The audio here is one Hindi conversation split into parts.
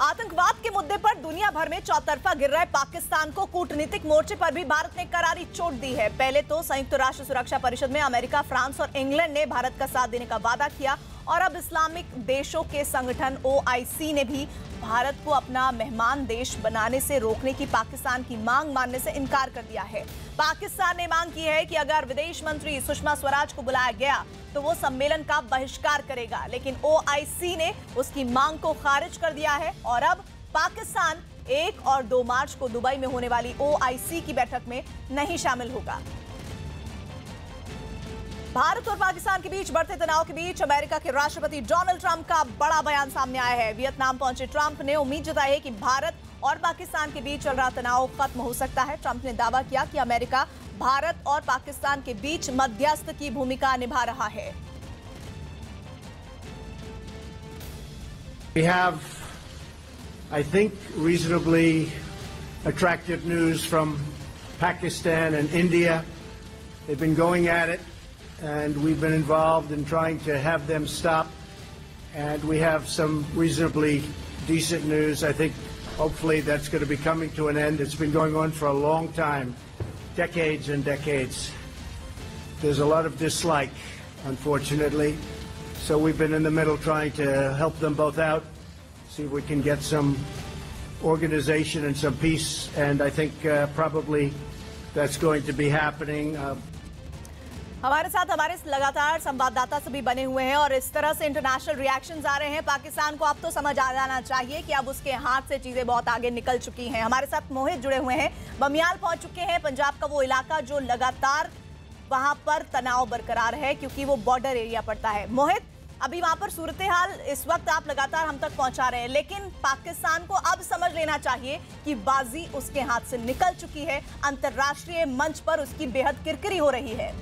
आतंकवाद के मुद्दे पर दुनिया भर में चौतरफा गिर रहे पाकिस्तान को कूटनीतिक मोर्चे पर भी भारत ने करारी चोट दी है। पहले तो संयुक्त राष्ट्र सुरक्षा परिषद में अमेरिका, फ्रांस और इंग्लैंड ने भारत का साथ देने का वादा किया और अब इस्लामिक देशों के संगठन OIC ने भी भारत को अपना मेहमान देश बनाने से रोकने की पाकिस्तान की मांग मानने से इनकार कर दिया है। पाकिस्तान ने मांग की है कि अगर विदेश मंत्री सुषमा स्वराज को बुलाया गया तो वो सम्मेलन का बहिष्कार करेगा, लेकिन OIC ने उसकी मांग को खारिज कर दिया है और अब पाकिस्तान 1 और 2 मार्च को दुबई में होने वाली OIC की बैठक में नहीं शामिल होगा। भारत और पाकिस्तान के बीच बढ़ते तनाव के बीच अमेरिका के राष्ट्रपति डोनाल्ड ट्रंप का बड़ा बयान सामने आया है। वियतनाम पहुंचे ट्रंप ने उम्मीद जताई है कि भारत और पाकिस्तान के बीच चल रहा तनाव खत्म हो सकता है। ट्रंप ने दावा किया कि अमेरिका भारत और पाकिस्तान के बीच मध्यस्थ की भूमिका निभा रहा है। We have, I think, reasonably attractive news from Pakistan and India. They've been going at it, and we've been involved in trying to have them stop. And we have some reasonably decent news. I think hopefully that's going to be coming to an end. It's been going on for a long time, decades and decades. There's a lot of dislike, unfortunately. So we've been in the middle trying to help them both out, see if we can get some organization and some peace. And I think probably that's going to be happening. हमारे साथ हमारे लगातार संवाददाता से भी बने हुए हैं और इस तरह से इंटरनेशनल रिएक्शंस आ रहे हैं। पाकिस्तान को अब तो समझ आ जाना चाहिए कि अब उसके हाथ से चीजें बहुत आगे निकल चुकी हैं। हमारे साथ मोहित जुड़े हुए हैं, बमियाल पहुंच चुके हैं, पंजाब का वो इलाका जो लगातार वहां पर तनाव बरकरार है क्योंकि वो बॉर्डर एरिया पड़ता है। मोहित, अभी वहां पर सूरत हाल इस वक्त आप लगातार हम तक पहुंचा रहे हैं, लेकिन पाकिस्तान को अब समझ लेना चाहिए कि बाजी उसके हाथ से निकल चुकी है। अंतर्राष्ट्रीय मंच पर उसकी बेहद किरकिरी हो रही है।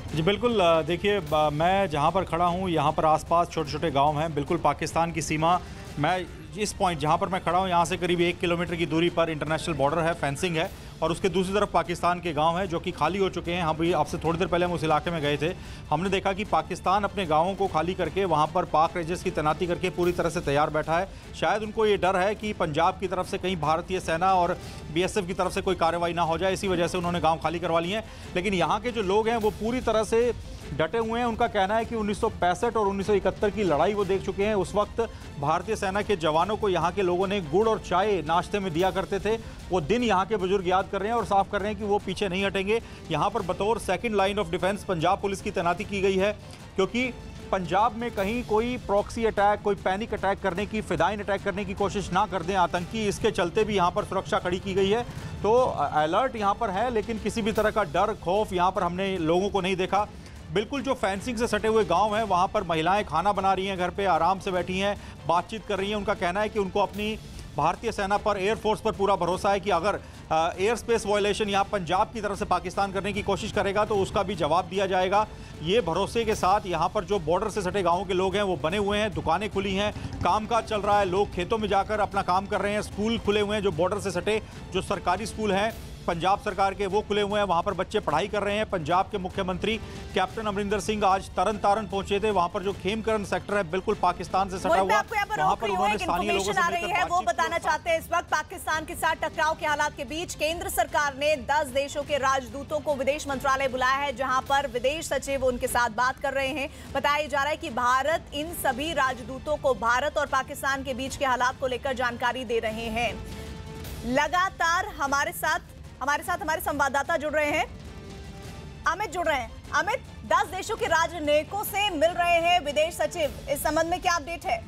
जी बिल्कुल, देखिए मैं जहाँ पर खड़ा हूँ यहाँ पर आसपास छोटे छोटे गांव हैं। बिल्कुल पाकिस्तान की सीमा, मैं इस पॉइंट जहाँ पर मैं खड़ा हूँ यहाँ से करीब 1 किलोमीटर की दूरी पर इंटरनेशनल बॉर्डर है, फेंसिंग है और उसके दूसरी तरफ पाकिस्तान के गांव हैं जो कि खाली हो चुके हैं। हम भी आपसे थोड़ी देर पहले हम उस इलाके में गए थे, हमने देखा कि पाकिस्तान अपने गांवों को खाली करके वहां पर पाक रेंजर्स की तैनाती करके पूरी तरह से तैयार बैठा है। शायद उनको ये डर है कि पंजाब की तरफ से कहीं भारतीय सेना और BSF की तरफ से कोई कार्रवाई ना हो जाए, इसी वजह से उन्होंने गाँव खाली करवा लिए हैं। लेकिन यहाँ के जो लोग हैं वो पूरी तरह से डटे हुए हैं। उनका कहना है कि 1965 और 1971 की लड़ाई वो देख चुके हैं। उस वक्त भारतीय सेना के जवानों को यहाँ के लोगों ने गुड़ और चाय नाश्ते में दिया करते थे। वो दिन यहाँ के बुजुर्ग याद कर रहे हैं और साफ कर रहे हैं कि वो पीछे नहीं हटेंगे। यहाँ पर बतौर second line of defence Punjab police की तैनाती की गई है क्योंकि पंजाब में कहीं कोई प्रॉक्सी अटैक, कोई पैनिक अटैक करने की, फिदाइन अटैक करने की कोशिश ना कर दें आतंकी, इसके चलते भी यहाँ पर सुरक्षा खड़ी की गई है। तो अलर्ट यहाँ पर है, लेकिन किसी भी तरह का डर, खौफ यहाँ पर हमने लोगों को नहीं देखा। बिल्कुल जो फेंसिंग से सटे हुए गांव हैं वहां पर महिलाएं खाना बना रही हैं, घर पे आराम से बैठी हैं, बातचीत कर रही हैं। उनका कहना है कि उनको अपनी भारतीय सेना पर, एयरफोर्स पर पूरा भरोसा है कि अगर एयर स्पेस वायलेशन यहाँ पंजाब की तरफ से पाकिस्तान करने की कोशिश करेगा तो उसका भी जवाब दिया जाएगा। ये भरोसे के साथ यहाँ पर जो बॉर्डर से सटे गाँवों के लोग हैं वो बने हुए हैं, दुकानें खुली हैं, कामकाज चल रहा है, लोग खेतों में जाकर अपना काम कर रहे हैं, स्कूल खुले हुए हैं, जो बॉर्डर से सटे जो सरकारी स्कूल हैं पंजाब सरकार के वो खुले हुए हैं, वहां पर बच्चे पढ़ाई कर रहे हैं। पंजाब के मुख्यमंत्री कैप्टन अमरिंदर सिंह आज तरन तारण पहुंचे थे। वहां पर जो खेमकरन सेक्टर है बिल्कुल पाकिस्तान से सटा हुआ, वहां पर उन्होंने स्थानीय लोगों से मिलकर वो बताना चाहते हैं। इस वक्त पाकिस्तान के साथ टकराव के हालात के बीच केंद्र सरकार ने 10 देशों के राजदूतों को विदेश मंत्रालय बुलाया है, जहां पर विदेश सचिव उनके साथ बात कर रहे हैं। बताया जा रहा है कि भारत इन सभी राजदूतों को भारत और पाकिस्तान के बीच के हालात को लेकर जानकारी दे रहे हैं। लगातार हमारे साथ हमारे संवाददाता जुड़ रहे हैं, अमित जुड़ रहे हैं। अमित, 10 देशों के राजनयिकों से मिल रहे हैं विदेश सचिव, इस संबंध में क्या अपडेट है?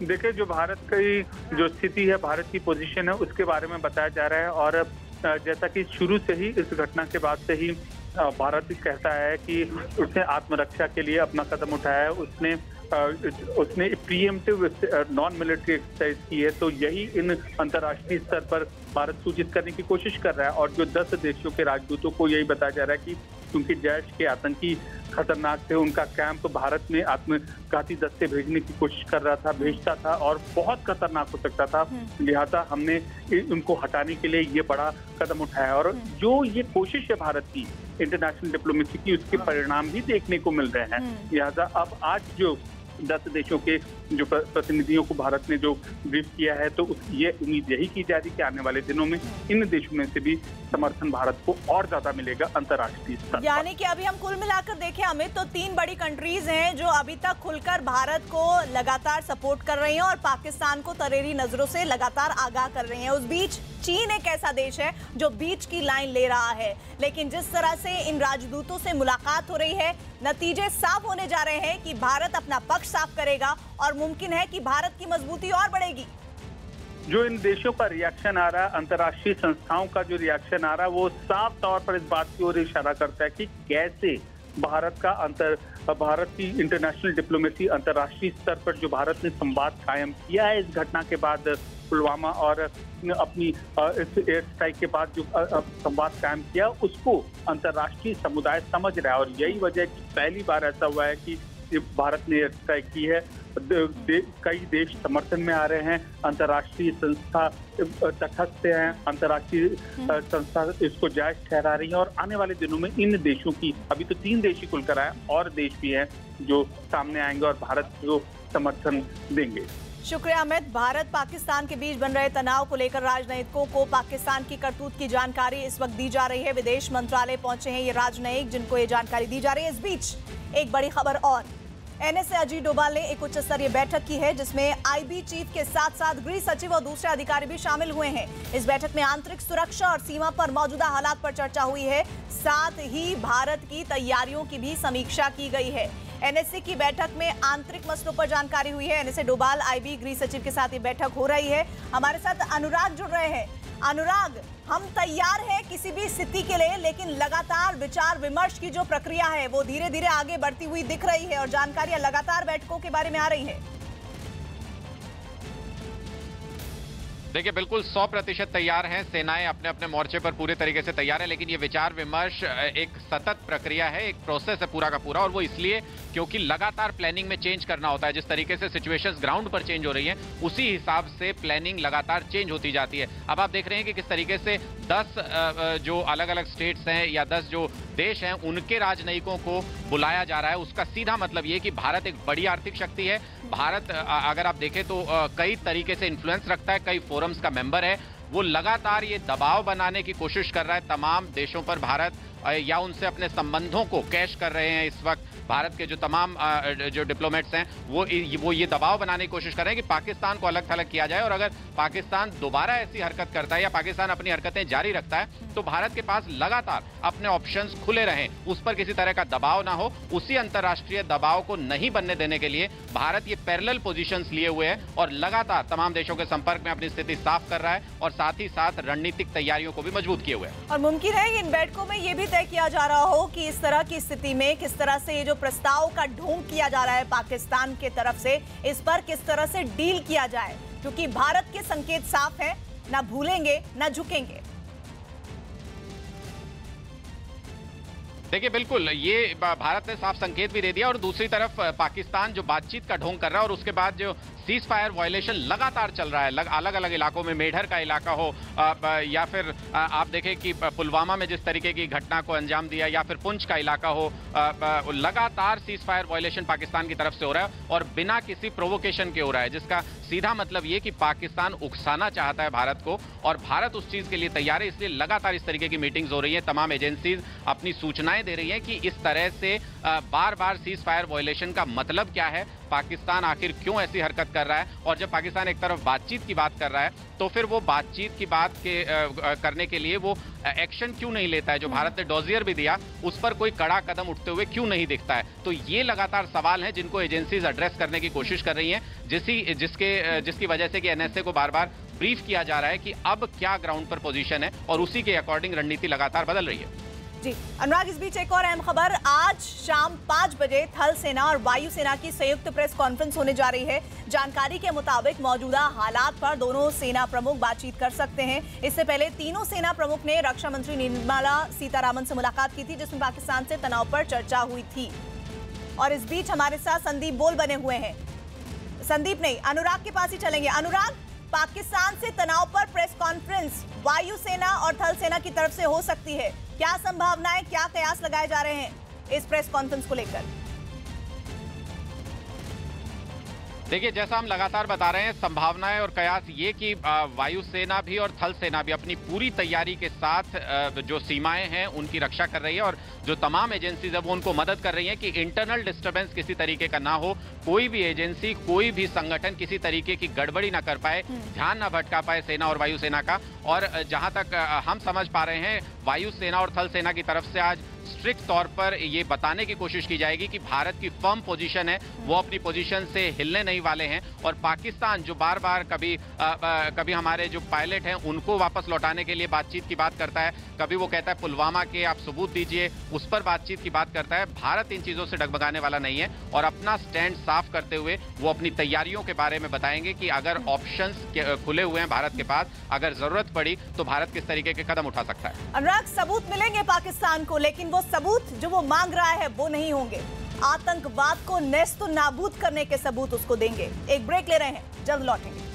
देखिए, जो भारत की जो स्थिति है, भारत की पोजीशन है, उसके बारे में बताया जा रहा है। और जैसा कि शुरू से ही इस घटना के बाद से ही भारत कहता है कि उसने आत्मरक्षा के लिए अपना कदम उठाया है। उसने प्रीएम्प्टिव नॉन मिलिट्री एक्सरसाइज की है, तो यही इन अंतर्राष्ट्रीय स्तर पर भारत सूचित करने की कोशिश कर रहा है। और जो 10 देशों के राजदूतों को यही बताया जा रहा है कि क्योंकि जैश के आतंकी खतरनाक थे, उनका कैंप भारत में आत्मघाती दस्ते भेजने की कोशिश कर रहा था, भेजता था और बहुत खतरनाक हो सकता था। लिहाजा हमने उनको हटाने के लिए ये बड़ा कदम उठाया और जो ये कोशिश है भारत की इंटरनेशनल डिप्लोमेसी की, उसके परिणाम भी देखने को मिल रहे हैं। लिहाजा अब आज जो 10 देशों के जो प्रतिनिधियों को भारत ने जो ब्रीफ किया है, तो ये उम्मीद यही की जा रही है कि आने वाले दिनों में इन देशों में से भी समर्थन भारत को और ज्यादा मिलेगा अंतर्राष्ट्रीय स्तर पर। यानी कि अभी हम कुल मिलाकर देखें अमित, तो 3 बड़ी कंट्रीज हैं जो अभी तक खुलकर भारत को लगातार सपोर्ट कर रही हैं और पाकिस्तान को तरेरी नजरों से लगातार आगाह कर रही हैं। उस बीच चीन एक ऐसा देश है जो बीच की लाइन ले रहा है, लेकिन जिस तरह से इन राजदूतों से मुलाकात हो रही है, नतीजे साफ होने जा रहे हैं कि भारत अपना पक्ष साफ करेगा और मुमकिन है कि भारत की मजबूती और बढ़ेगी। जो इन देशों का रिएक्शन आ रहा है, अंतर्राष्ट्रीय संस्थाओं का जो रिएक्शन आ रहा है, वो साफ तौर पर इस बात की ओर इशारा करता है कि कैसे भारत की इंटरनेशनल डिप्लोमेसी, अंतर्राष्ट्रीय स्तर पर जो भारत ने संवाद कायम किया है इस घटना के बाद, पुलवामा और अपनी इस एयर स्ट्राइक के बाद जो संवाद कायम किया, उसको अंतर्राष्ट्रीय समुदाय समझ रहा है। और यही वजह है कि पहली बार ऐसा हुआ है कि भारत ने एयर स्ट्राइक की है, कई देश समर्थन में आ रहे हैं, अंतर्राष्ट्रीय संस्था तटस्थ हैं, अंतर्राष्ट्रीय संस्था इसको जायज ठहरा रही है। और आने वाले दिनों में इन देशों की, अभी तो 3 देश ही खुलकर आए, और देश भी हैं जो सामने आएंगे और भारत को समर्थन देंगे। शुक्रिया अमित। भारत पाकिस्तान के बीच बन रहे तनाव को लेकर राजनयिकों को पाकिस्तान की करतूत की जानकारी इस वक्त दी जा रही है। विदेश मंत्रालय पहुंचे हैं ये राजनयिक जिनको ये जानकारी दी जा रही है। इस बीच एक बड़ी खबर और, एनएसए अजीत डोभाल ने एक उच्च स्तरीय बैठक की है जिसमें आईबी चीफ के साथ साथ गृह सचिव और दूसरे अधिकारी भी शामिल हुए हैं। इस बैठक में आंतरिक सुरक्षा और सीमा पर मौजूदा हालात पर चर्चा हुई है, साथ ही भारत की तैयारियों की भी समीक्षा की गई है। एनएसए की बैठक में आंतरिक मसलों पर जानकारी हुई है। एनएसए डोभाल, आईबी, गृह सचिव के साथ ये बैठक हो रही है। हमारे साथ अनुराग जुड़ रहे हैं। अनुराग, हम तैयार हैं किसी भी स्थिति के लिए, लेकिन लगातार विचार विमर्श की जो प्रक्रिया है वो धीरे धीरे आगे बढ़ती हुई दिख रही है और जानकारियां लगातार बैठकों के बारे में आ रही है। देखिए, बिल्कुल 100% तैयार हैं, सेनाएं अपने अपने मोर्चे पर पूरे तरीके से तैयार है, लेकिन ये विचार विमर्श एक सतत प्रक्रिया है, एक प्रोसेस है पूरा का पूरा, और वो इसलिए क्योंकि लगातार प्लानिंग में चेंज करना होता है। जिस तरीके से सिचुएशंस ग्राउंड पर चेंज हो रही हैं, उसी हिसाब से प्लानिंग लगातार चेंज होती जाती है। अब आप देख रहे हैं कि किस तरीके से 10 जो अलग अलग स्टेट्स हैं या 10 जो देश हैं, उनके राजनयिकों को बुलाया जा रहा है। उसका सीधा मतलब ये कि भारत एक बड़ी आर्थिक शक्ति है। भारत अगर आप देखें तो कई तरीके से इन्फ्लुएंस रखता है, कई फोरम्स का मेंबर है। वो लगातार ये दबाव बनाने की कोशिश कर रहा है तमाम देशों पर, भारत या उनसे अपने संबंधों को कैश कर रहे हैं। इस वक्त भारत के जो तमाम जो डिप्लोमेट्स हैं वो ये दबाव बनाने की कोशिश कर रहे हैं कि पाकिस्तान को अलग थलग किया जाए, और अगर पाकिस्तान दोबारा ऐसी हरकत करता है या पाकिस्तान अपनी हरकतें जारी रखता है तो भारत के पास लगातार अपने ऑप्शंस खुले रहें, उस पर किसी तरह का दबाव ना हो। उसी अंतर्राष्ट्रीय दबाव को नहीं बनने देने के लिए भारत ये पैरेलल पोजीशंस लिए हुए है और लगातार तमाम देशों के संपर्क में अपनी स्थिति साफ कर रहा है और साथ ही साथ रणनीतिक तैयारियों को भी मजबूत किए हुए है। और मुमकिन है इन बैठकों में ये भी तय किया जा रहा हो कि इस तरह की स्थिति में किस तरह से ये जो प्रस्ताव का ढोंग किया जा रहा है पाकिस्तान के तरफ से, इस पर किस तरह से डील किया जाए, क्योंकि भारत के संकेत साफ है, ना भूलेंगे ना झुकेंगे। देखिए, बिल्कुल ये भारत ने साफ संकेत भी दे दिया, और दूसरी तरफ पाकिस्तान जो बातचीत का ढोंग कर रहा है और उसके बाद जो सीज फायर वायलेशन लगातार चल रहा है अलग अलग इलाकों में, मेढर का इलाका हो या फिर आप देखें कि पुलवामा में जिस तरीके की घटना को अंजाम दिया, या फिर पुंछ का इलाका हो, लगातार सीज फायर वायलेशन पाकिस्तान की तरफ से हो रहा है और बिना किसी प्रोवोकेशन के हो रहा है, जिसका सीधा मतलब ये कि पाकिस्तान उकसाना चाहता है भारत को और भारत उस चीज के लिए तैयार है। इसलिए लगातार इस तरीके की मीटिंग्स हो रही है, तमाम एजेंसीज अपनी सूचनाएं दे रही हैं कि इस तरह से बार बार सीज फायर वायलेशन का मतलब क्या है, पाकिस्तान आखिर क्यों ऐसी हरकत कर रहा है। और जब पाकिस्तान एक तरफ बातचीत की बात कर रहा है तो फिर वो बातचीत की बात करने के लिए वो एक्शन क्यों नहीं लेता है, जो भारत ने डोजियर भी दिया उस पर कोई कड़ा कदम उठते हुए क्यों नहीं दिखता है। तो ये लगातार सवाल हैं जिनको एजेंसीज एड्रेस करने की कोशिश कर रही हैं, जिसकी वजह से कि एनएसए को बार बार ब्रीफ किया जा रहा है कि अब क्या ग्राउंड पर पोजीशन है और उसी के अकॉर्डिंग रणनीति लगातार बदल रही है। जी अनुराग, इस बीच एक और अहम खबर, आज शाम 5 बजे थल सेना और वायु सेना की संयुक्त प्रेस कॉन्फ्रेंस होने जा रही है। जानकारी के मुताबिक मौजूदा हालात पर दोनों सेना प्रमुख बातचीत कर सकते हैं। इससे पहले तीनों सेना प्रमुख ने रक्षा मंत्री निर्मला सीतारामन से मुलाकात की थी, जिसमें पाकिस्तान से तनाव पर चर्चा हुई थी। और इस बीच हमारे साथ संदीप बोल बने हुए हैं। संदीप नहीं, अनुराग के पास ही चलेंगे। अनुराग, पाकिस्तान से तनाव पर प्रेस कॉन्फ्रेंस वायु सेना और थल सेना की तरफ से हो सकती है, क्या संभावनाएं, क्या कयास लगाए जा रहे हैं इस प्रेस कॉन्फ्रेंस को लेकर? देखिए, जैसा हम लगातार बता रहे हैं, संभावनाएं और कयास ये कि वायुसेना भी और थल सेना भी अपनी पूरी तैयारी के साथ जो सीमाएं हैं उनकी रक्षा कर रही है और जो तमाम एजेंसीज है वो उनको मदद कर रही हैं कि इंटरनल डिस्टर्बेंस किसी तरीके का ना हो, कोई भी एजेंसी, कोई भी संगठन किसी तरीके की गड़बड़ी ना कर पाए, ध्यान ना भटका पाए सेना और वायुसेना का। और जहां तक हम समझ पा रहे हैं, वायुसेना और थल सेना की तरफ से आज स्ट्रिक्ट तौर पर ये बताने की कोशिश की जाएगी कि भारत की फर्म पोजीशन है, वो अपनी पोजीशन से हिलने नहीं वाले हैं। और पाकिस्तान जो बार बार कभी हमारे जो पायलट हैं उनको वापस लौटाने के लिए बातचीत की बात करता है, कभी वो कहता है पुलवामा के आप सबूत दीजिए, उस पर बातचीत की बात करता है। भारत इन चीजों से डगमगाने वाला नहीं है और अपना स्टैंड साफ करते हुए वो अपनी तैयारियों के बारे में बताएंगे कि अगर ऑप्शंस खुले हुए हैं भारत के पास, अगर जरूरत पड़ी तो भारत किस तरीके के कदम उठा सकता है। अनुराग, सबूत मिलेंगे पाकिस्तान को, लेकिन वो सबूत जो वो मांग रहा है वो नहीं होंगे। आतंकवाद को नेस्त नाबूद करने के सबूत उसको देंगे। एक ब्रेक ले रहे हैं, जल्द लौटेंगे।